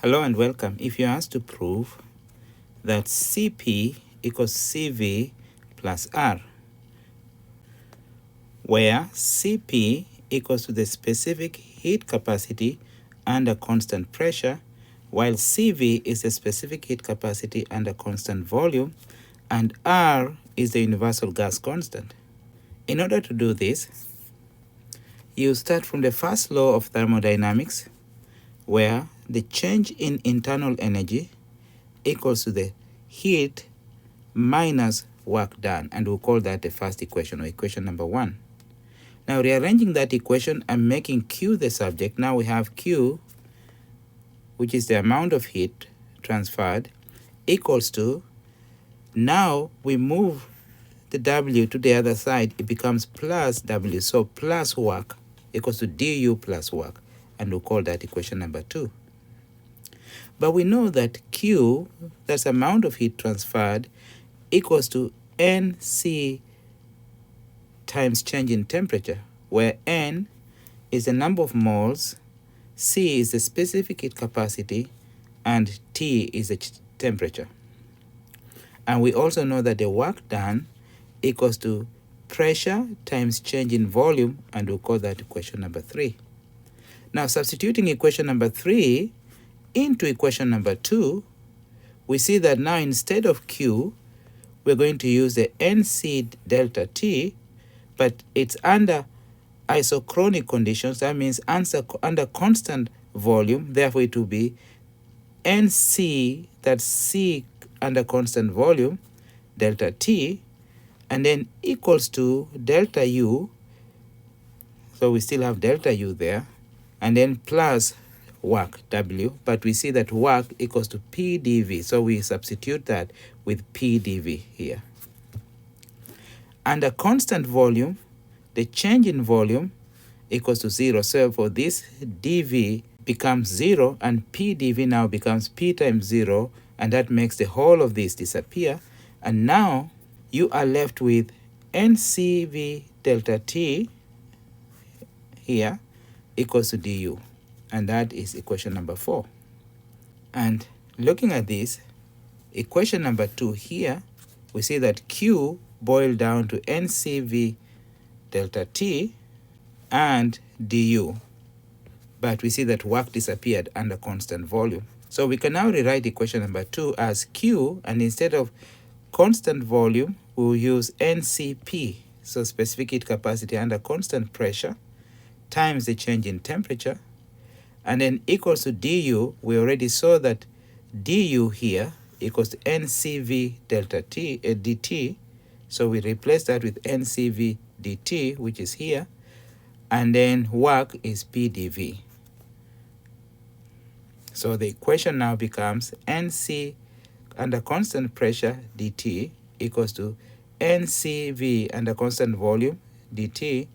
Hello and welcome. If you're asked to prove that Cp equals Cv plus R, where Cp equals to the specific heat capacity under constant pressure, while Cv is the specific heat capacity under constant volume, and R is the universal gas constant. In order to do this, you start from the first law of thermodynamics, where the change in internal energy equals to the heat minus work done, and we'll call that the first equation, or equation number 1. Now, rearranging that equation and making Q the subject, now we have Q, which is the amount of heat transferred, equals to, now we move the W to the other side, it becomes plus W, so plus work equals to du plus work, and we'll call that equation number 2. But we know that Q, that's amount of heat transferred, equals to Nc times change in temperature, where N is the number of moles, C is the specific heat capacity, and T is the temperature. And we also know that the work done equals to pressure times change in volume, and we'll call that equation number 3. Now, substituting equation number 3 into equation number 2, we see that now instead of Q, we're going to use the Nc delta T, but it's under isochronic conditions. That means under constant volume. Therefore, it will be Nc, that's C under constant volume, delta T, and then equals to delta U. So we still have delta U there, and then plus work, W, but we see that work equals to P dV, so we substitute that with P dV here. Under constant volume, the change in volume equals to 0, so for this dV becomes 0, and P dV now becomes P times 0, and that makes the whole of this disappear, and now you are left with NCV delta T here equals to du. And that is equation number 4. And looking at this, equation number 2 here, we see that Q boiled down to NCV delta T and du. But we see that work disappeared under constant volume. So we can now rewrite equation number 2 as Q, and instead of constant volume, we will use NCP, so specific heat capacity under constant pressure, times the change in temperature, and then equals to du. We already saw that du here equals to NCV delta T, dt, so we replace that with NCV dt, which is here, and then work is P dV. So the equation now becomes Nc under constant pressure dt equals to NCV under constant volume dt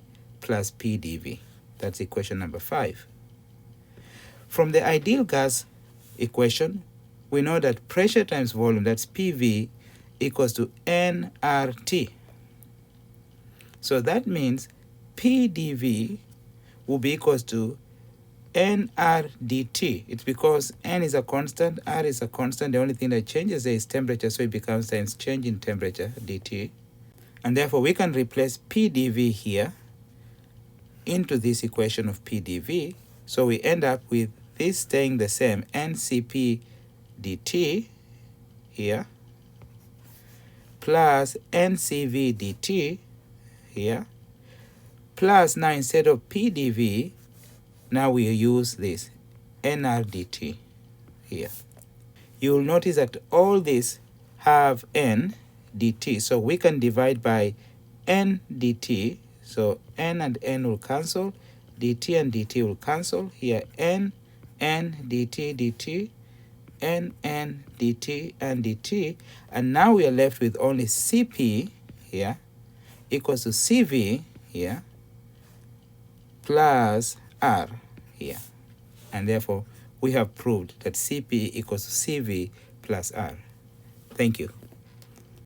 plus P dV. That's equation number 5. From the ideal gas equation, we know that pressure times volume, that's PV, equals to nRT. So that means P dV will be equals to nR dt. It's because N is a constant, R is a constant. The only thing that changes there is temperature, so it becomes times change in temperature dt. And therefore, we can replace P dV here into this equation of P dV. So we end up with this staying the same, NCP dt here, plus NCV dt here, plus now instead of P dV, now we use this nR dt here. You will notice that all these have N dt, so we can divide by N dt, so N and N will cancel, dt and dt will cancel, here N dt dt, N dt and dt, and now we are left with only Cp here equals to Cv here plus R here, and therefore we have proved that Cp equals to Cv plus R. Thank you.